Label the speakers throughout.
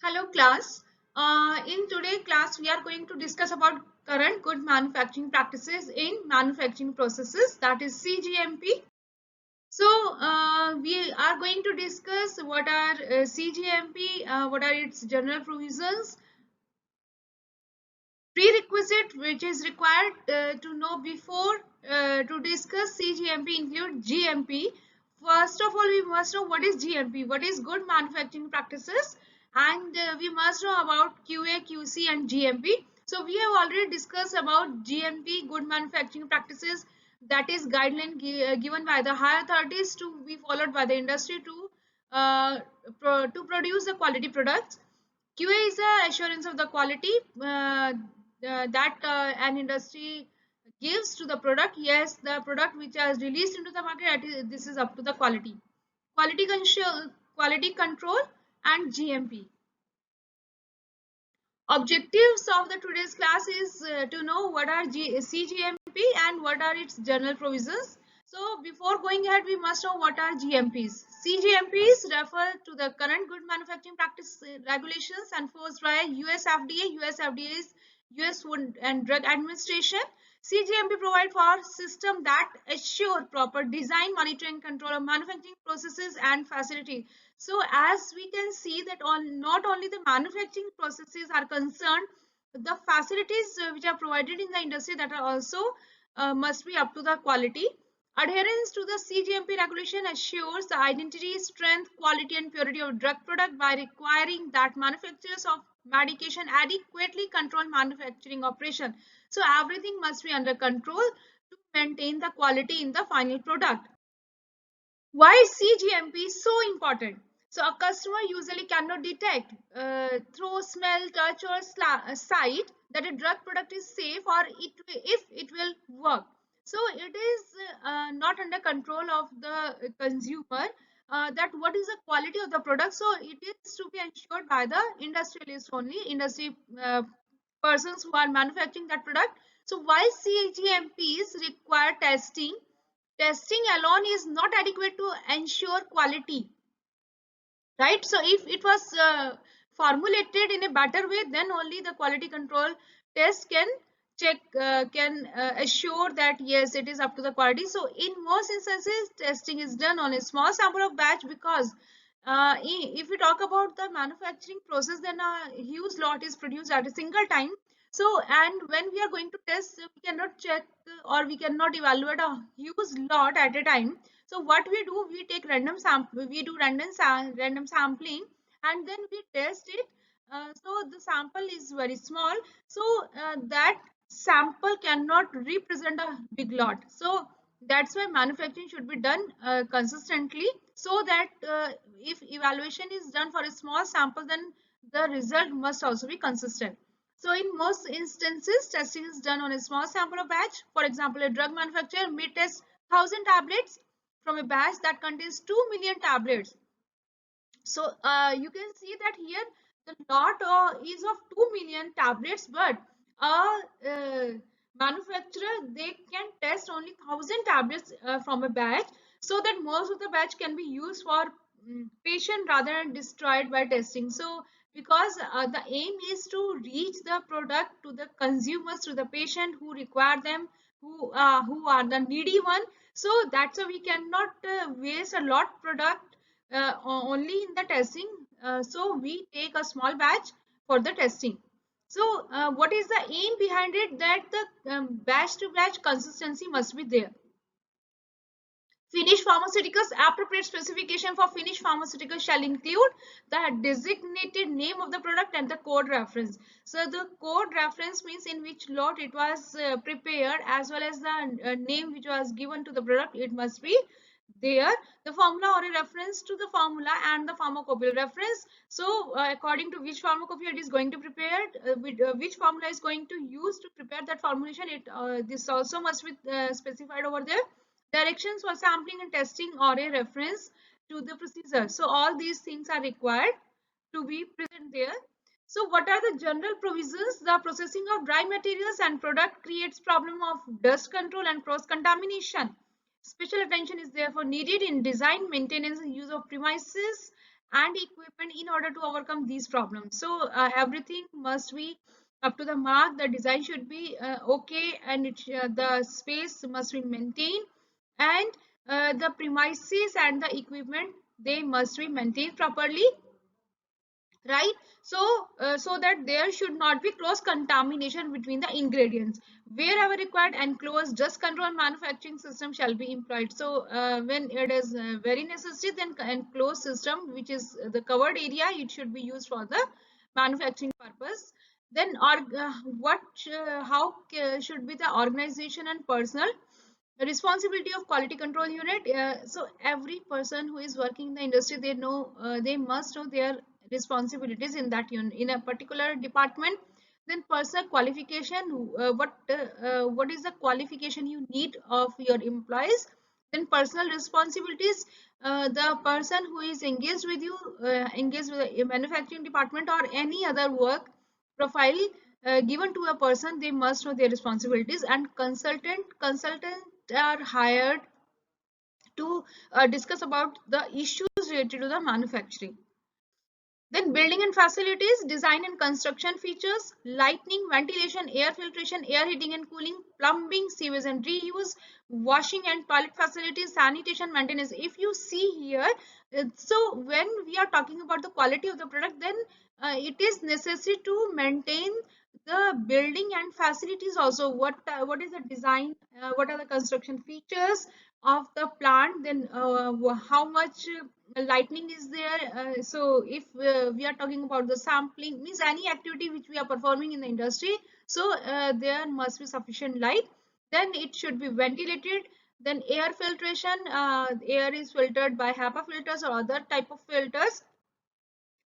Speaker 1: Hello class. In today's class, we are going to discuss about current good manufacturing practices in manufacturing processes, that is CGMP. So we are going to discuss what are CGMP, what are its general provisions, prerequisite which is required to know before to discuss CGMP include GMP. First of all, we must know what is GMP, what is good manufacturing practices, and we must know about QA, QC, and GMP. So we have already discussed about GMP, good manufacturing practices, that is guideline given by the higher authorities to be followed by the industry to produce the quality products. QA is the assurance of the quality that an industry gives to the product. Yes, the product which is released into the market, this is up to the quality. Quality control, and GMP. Objectives of the today's class is to know what are CGMP and what are its general provisions. So before going ahead, we must know what are GMPs. CGMPs refer to the current good manufacturing practice regulations enforced by US FDA. US FDA is US Food and Drug Administration. CGMP provide for system that assure proper design, monitoring, control of manufacturing processes and facility. So as we can see that not only the manufacturing processes are concerned, the facilities which are provided in the industry that are also must be up to the quality. Adherence to the CGMP regulation assures the identity, strength, quality and purity of drug product by requiring that manufacturers of medication adequately control manufacturing operation. So everything must be under control to maintain the quality in the final product. Why CGMP is so important? So a customer usually cannot detect through smell, touch or sight that a drug product is safe or if it will work. So it is not under control of the consumer that what is the quality of the product. So it is to be ensured by the industrialist only, industry persons who are manufacturing that product. So while CGMPs require testing, testing alone is not adequate to ensure quality, right? So if it was formulated in a better way, then only the quality control test can check can assure that yes, it is up to the quality. So in most instances, testing is done on a small sample of batch because if we talk about the manufacturing process, then a huge lot is produced at a single time. So, and when we are going to test, we cannot check or we cannot evaluate a huge lot at a time. So what we do, we take random sample, we do random sampling, and then we test it. So the sample is very small. So that sample cannot represent a big lot. So that's why manufacturing should be done consistently, so that if evaluation is done for a small sample, then the result must also be consistent. So in most instances, testing is done on a small sample of batch. For example, a drug manufacturer may test 1,000 tablets from a batch that contains 2 million tablets. So you can see that here the lot is of 2 million tablets, but a manufacturer, they can test only 1,000 tablets from a batch, so that most of the batch can be used for patient rather than destroyed by testing. So because the aim is to reach the product to the consumers, to the patient who require them, who are the needy one. So that's why we cannot waste a lot product only in the testing. So we take a small batch for the testing. So what is the aim behind it? That the batch to batch consistency must be there. Finished pharmaceuticals, appropriate specification for finished pharmaceuticals shall include the designated name of the product and the code reference. So the code reference means in which lot it was prepared, as well as the name which was given to the product, it must be there. The formula or a reference to the formula and the pharmacopoeia reference. So according to which pharmacopoeia it is going to prepare, which formula is going to use to prepare that formulation, this also must be specified over there. Directions for sampling and testing or a reference to the procedure. So all these things are required to be present there. So what are the general provisions? The processing of dry materials and product creates problem of dust control and cross contamination. Special attention is therefore needed in design, maintenance and use of premises and equipment in order to overcome these problems. So everything must be up to the mark. The design should be okay, and the space must be maintained, and the premises and the equipment, they must be maintained properly, right? So so that there should not be cross contamination between the ingredients. Wherever required, enclosed dust control manufacturing system shall be employed. So when it is very necessary, then enclosed system, which is the covered area, it should be used for the manufacturing purpose. Then what how should be the organization and personnel. The responsibility of quality control unit. So every person who is working in the industry, they know, they must know their responsibilities in that unit, in a particular department. Then personal qualification, what is the qualification you need of your employees. Then personal responsibilities, the person who is engaged with you, engaged with the manufacturing department or any other work profile given to a person, they must know their responsibilities. And consultant are hired to discuss about the issues related to the manufacturing. Then building and facilities, design and construction features, lighting, ventilation, air filtration, air heating and cooling, plumbing, sewage and reuse, washing and toilet facilities, sanitation, maintenance. If you see here, so when we are talking about the quality of the product, then it is necessary to maintain the building and facilities also. What is the design, what are the construction features of the plant, then how much lightning is there. So if we are talking about the sampling, means any activity which we are performing in the industry, so there must be sufficient light. Then it should be ventilated. Then air filtration, air is filtered by HEPA filters or other type of filters,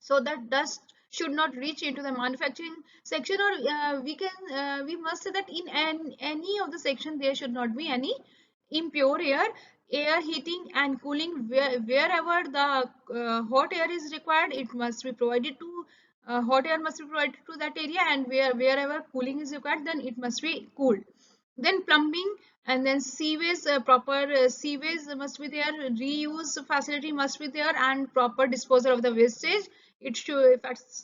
Speaker 1: so that dust should not reach into the manufacturing section. Or we must say that in any of the section there should not be any impure air. Air heating and cooling, wherever the hot air is required, it must be provided to, hot air must be provided to that area, and wherever cooling is required, then it must be cooled. Then plumbing, and then sewage, proper sewage must be there, reuse facility must be there, and proper disposal of the wastage, it should,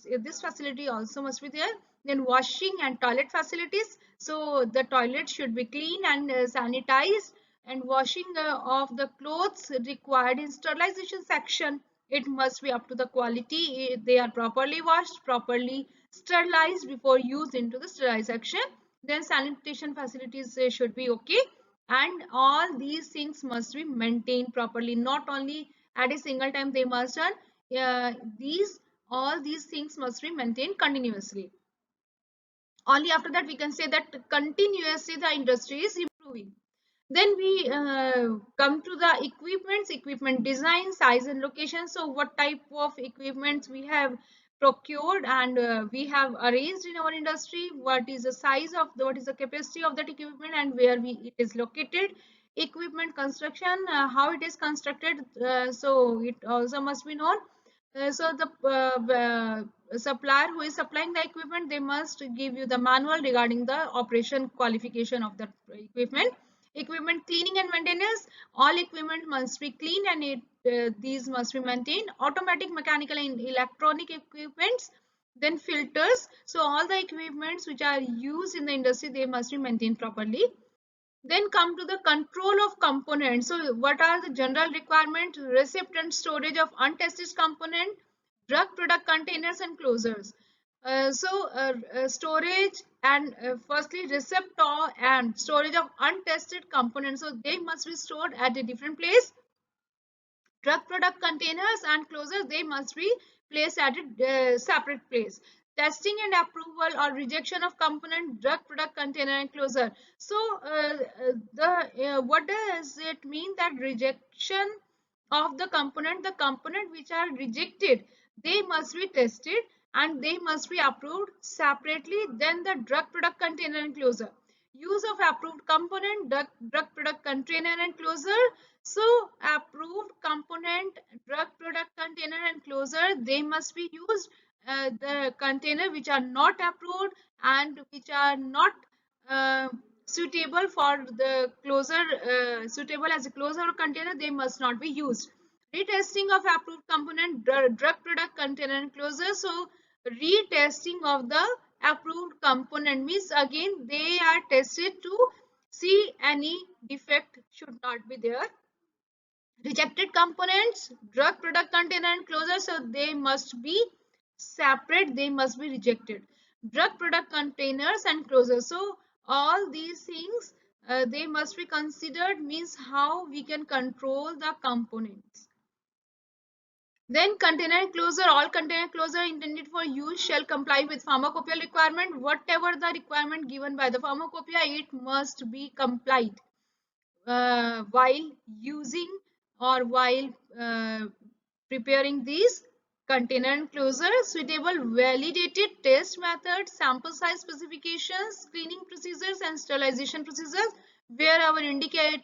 Speaker 1: if this facility also must be there. Then washing and toilet facilities, so the toilet should be clean and sanitized. And washing of the clothes required in sterilization section, it must be up to the quality. They are properly washed, properly sterilized before use into the sterilized section. Then sanitation facilities should be okay, and all these things must be maintained properly. Not only at a single time they must run, these all these things must be maintained continuously. Only after that we can say that continuously the industry is improving. Then we come to the equipment design, size and location. So what type of equipments we have procured and we have arranged in our industry, what is the size of what is the capacity of that equipment, and where it is located. Equipment construction, how it is constructed, so it also must be known. So the supplier who is supplying the equipment, they must give you the manual regarding the operation qualification of the equipment. Equipment cleaning and maintenance, all equipment must be cleaned, and these must be maintained. Automatic, mechanical and electronic equipments. Then filters, so all the equipments which are used in the industry, they must be maintained properly. Then come to the control of components. So what are the general requirements? Receipt and storage of untested component, drug product containers and closures. Storage and firstly receptor and storage of untested components. So they must be stored at a different place. Drug product containers and closures, they must be placed at a separate place. Testing and approval or rejection of component, drug product container and closure. So what does it mean that rejection of the component which are rejected, they must be tested and they must be approved separately. Then the drug product container and closure. Use of approved component, drug product container and closure. So approved component, drug product container and closure, they must be used. The container which are not approved and which are not uh, suitable for the closure, suitable as a closure container, they must not be used. Retesting of approved component, drug product container enclosure. So retesting of the approved component means again they are tested to see any defect should not be there. Rejected components, drug product container enclosure, so they must be separate, they must be rejected. Drug product containers and closures, so all these things they must be considered, means how we can control the components. Then container closure, all container closure intended for use shall comply with pharmacopoeia requirement. Whatever the requirement given by the pharmacopoeia, it must be complied while using or while preparing these container enclosure. Suitable validated test methods, sample size specifications, screening procedures and sterilization procedures wherever indicated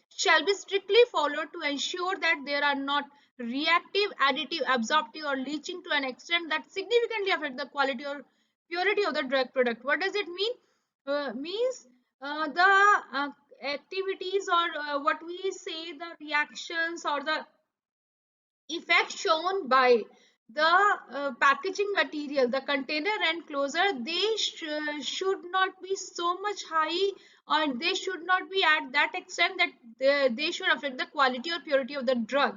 Speaker 1: shall be strictly followed to ensure that there are not reactive, additive, absorptive or leaching to an extent that significantly affect the quality or purity of the drug product. What does it mean? Means the activities or what we say, the reactions or the effect shown by the packaging material, the container and closure, they should not be so much high, or they should not be at that extent that they should affect the quality or purity of the drug.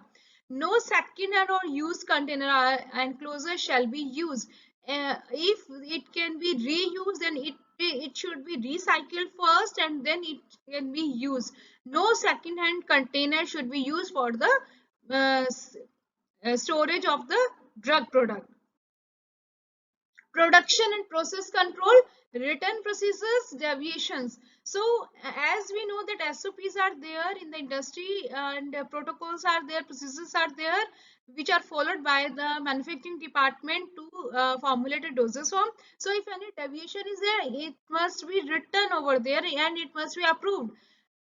Speaker 1: No second-hand or used container and closure shall be used. If it can be reused, then it should be recycled first and then it can be used. No second-hand container should be used for the uh, storage of the drug product. Production and process control, written procedures, deviations. So as we know that SOPs are there in the industry and protocols are there, procedures are there, which are followed by the manufacturing department to formulate a dosage form. So if any deviation is there, it must be written over there and it must be approved.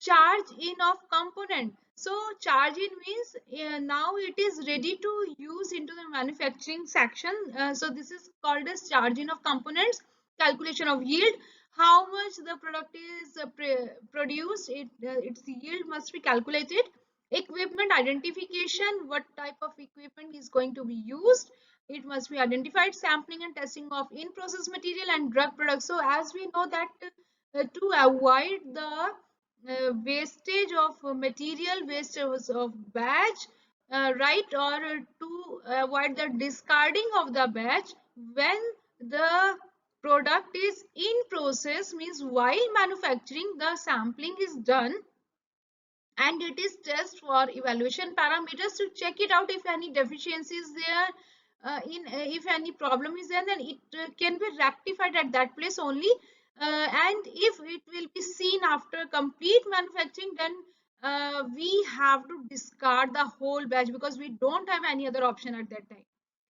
Speaker 1: Charge in of component. So charge in means now it is ready to use into the manufacturing section. So this is called as charge in of components. Calculation of yield, how much the product is produced, its yield must be calculated. Equipment identification, what type of equipment is going to be used, it must be identified. Sampling and testing of in process material and drug products. So as we know that to avoid the wastage of material, wastage of batch, right, or to avoid the discarding of the batch when the product is in process, means while manufacturing the sampling is done and it is test for evaluation parameters to check it out if any deficiency is there, if any problem is there, then it can be rectified at that place only. And if it will be seen after complete manufacturing, then we have to discard the whole batch because we don't have any other option at that time.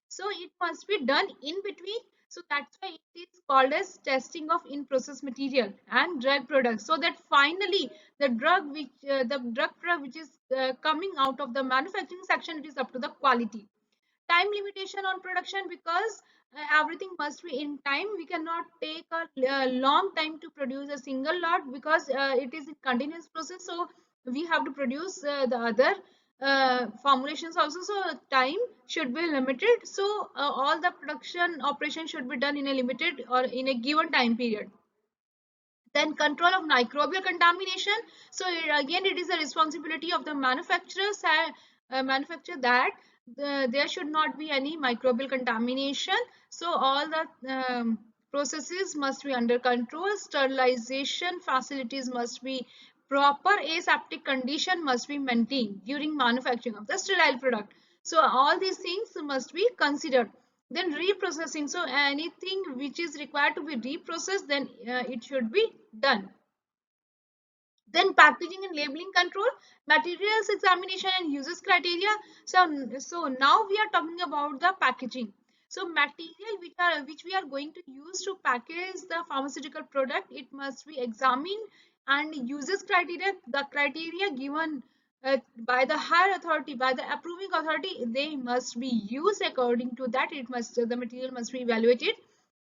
Speaker 1: So it must be done in between. So that's why it is called as testing of in-process material and drug products. So that finally the drug product which is coming out of the manufacturing section, it is up to the quality. Time limitation on production, because everything must be in time. We cannot take a long time to produce a single lot because it is a continuous process. So we have to produce the other formulations also, so time should be limited. So all the production operation should be done in a limited or in a given time period. Then control of microbial contamination. So again it is a responsibility of the manufacturers manufacture that there should not be any microbial contamination. So all the processes must be under control. Sterilization facilities must be proper. Aseptic condition must be maintained during manufacturing of the sterile product. So all these things must be considered. Then reprocessing, so anything which is required to be reprocessed, then it should be done. Then packaging and labeling control, materials examination and uses criteria. So now we are talking about the packaging. So material which we are going to use to package the pharmaceutical product, it must be examined, and uses criteria, the criteria given by the higher authority, by the approving authority, they must be used. According to that, the material must be evaluated.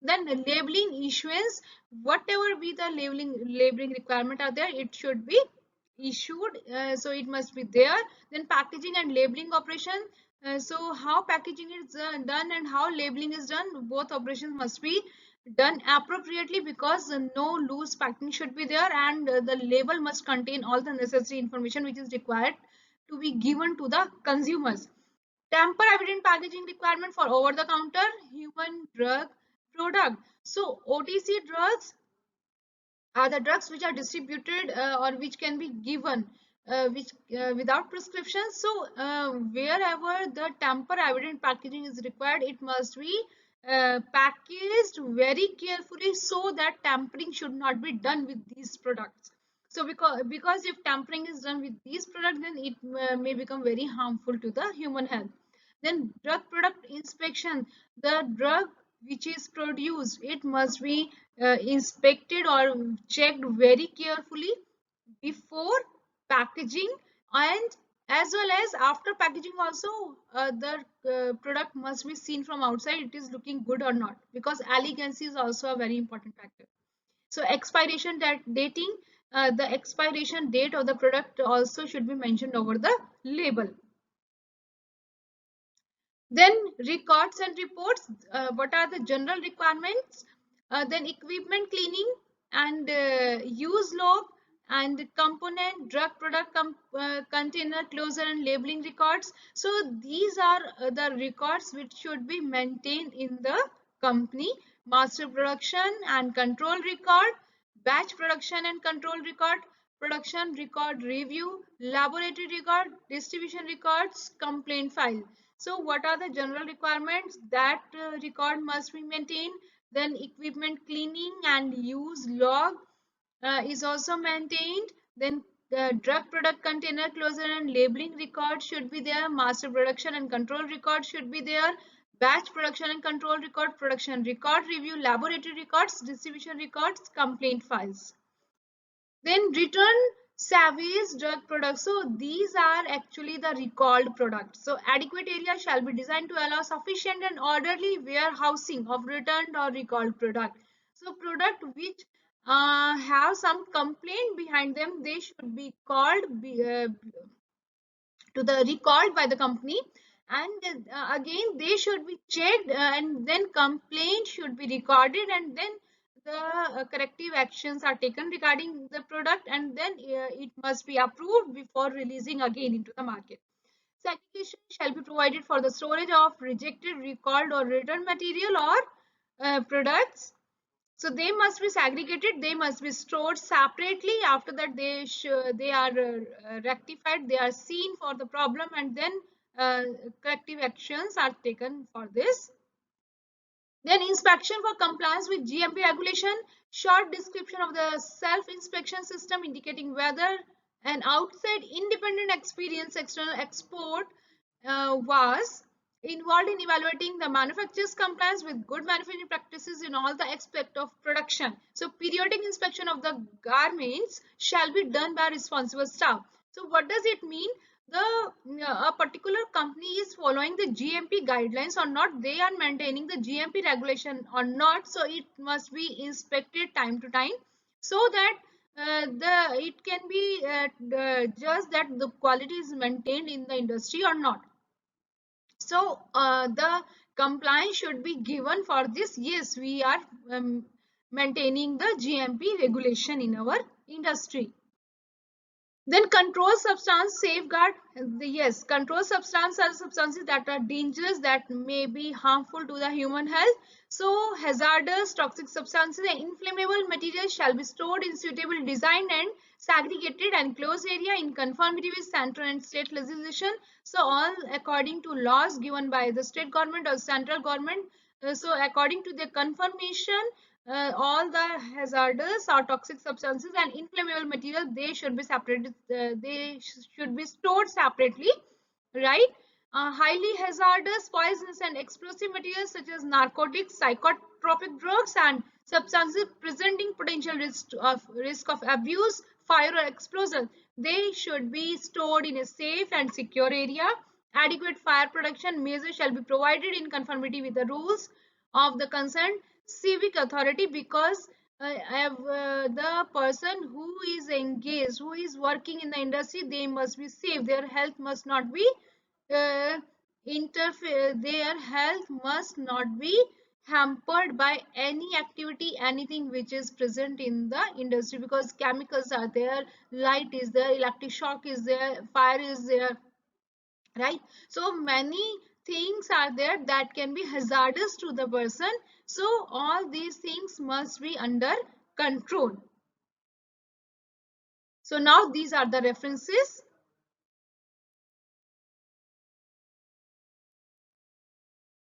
Speaker 1: Then labeling issuance, whatever be the labeling requirement are there, it should be issued, so it must be there. Then packaging and labeling operation, so how packaging is done and how labeling is done, both operations must be done appropriately, because no loose packing should be there, and the label must contain all the necessary information which is required to be given to the consumers. Tamper evident packaging requirement for over the counter human drug product. So OTC drugs are the drugs which are distributed or which can be given which without prescription. So wherever the tamper evident packaging is required, it must be packaged very carefully, so that tampering should not be done with these products. So because if tampering is done with these products, then it may become very harmful to the human health. Then drug product inspection, the drug which is produced, it must be inspected or checked very carefully before packaging, and as well as after packaging also. The product must be seen from outside, it is looking good or not, because elegancy is also a very important factor. So expiration dating, the expiration date of the product also should be mentioned over the label. Then records and reports, what are the general requirements? Then equipment cleaning and use log and component drug product container closure and labeling records. So these are the records which should be maintained in the company. Master production and control record, batch production and control record, production record review, laboratory record, distribution records, complaint file. So what are the general requirements? That record must be maintained. Then equipment cleaning and use log is also maintained. Then the drug product container closure and labeling record should be there. Master production and control record should be there. Batch production and control record, production record review, laboratory records, distribution records, complaint files. Then return service drug products. So these are actually the recalled products. So adequate area shall be designed to allow sufficient and orderly warehousing of returned or recalled product. So product which have some complaint behind them, they should be called to the recalled by the company, and again they should be checked, and then complaint should be recorded, and then the corrective actions are taken regarding the product, and then it must be approved before releasing again into the market. Segregation shall be provided for the storage of rejected, recalled or returned material or products. So they must be segregated, they must be stored separately. After that they are rectified, they are seen for the problem, and then corrective actions are taken for this. Then inspection for compliance with GMP regulation, short description of the self-inspection system indicating whether an outside independent experienced external expert was involved in evaluating the manufacturer's compliance with good manufacturing practices in all the aspects of production. So periodic inspection of the garments shall be done by responsible staff. So what does it mean? A particular company is following the GMP guidelines or not, they are maintaining the GMP regulation or not, so it must be inspected time to time, so that it can be just that the quality is maintained in the industry or not. So the compliance should be given for this. Yes, we are maintaining the GMP regulation in our industry. Then control substance safeguard. Yes, control substance are substances that are dangerous, that may be harmful to the human health. So hazardous, toxic substances and inflammable materials shall be stored in suitable design and segregated and closed area in conformity with central and state legislation. So all according to laws given by the state government or central government. So according to the confirmation, all the hazardous or toxic substances and inflammable material, they should be separated, they should be stored separately, right? Highly hazardous, poisonous and explosive materials such as narcotics, psychotropic drugs and substances presenting potential risk of abuse, fire or explosion, they should be stored in a safe and secure area. Adequate fire protection measures shall be provided in conformity with the rules of the concerned civic authority, because the person who is engaged, who is working in the industry, they must be safe. Their health must not be uh, interfere. Their health must not be hampered by any activity, anything which is present in the industry, because chemicals are there, light is there, electric shock is there, fire is there, right? So many things are there that can be hazardous to the person. So all these things must be under control. So now these are the references.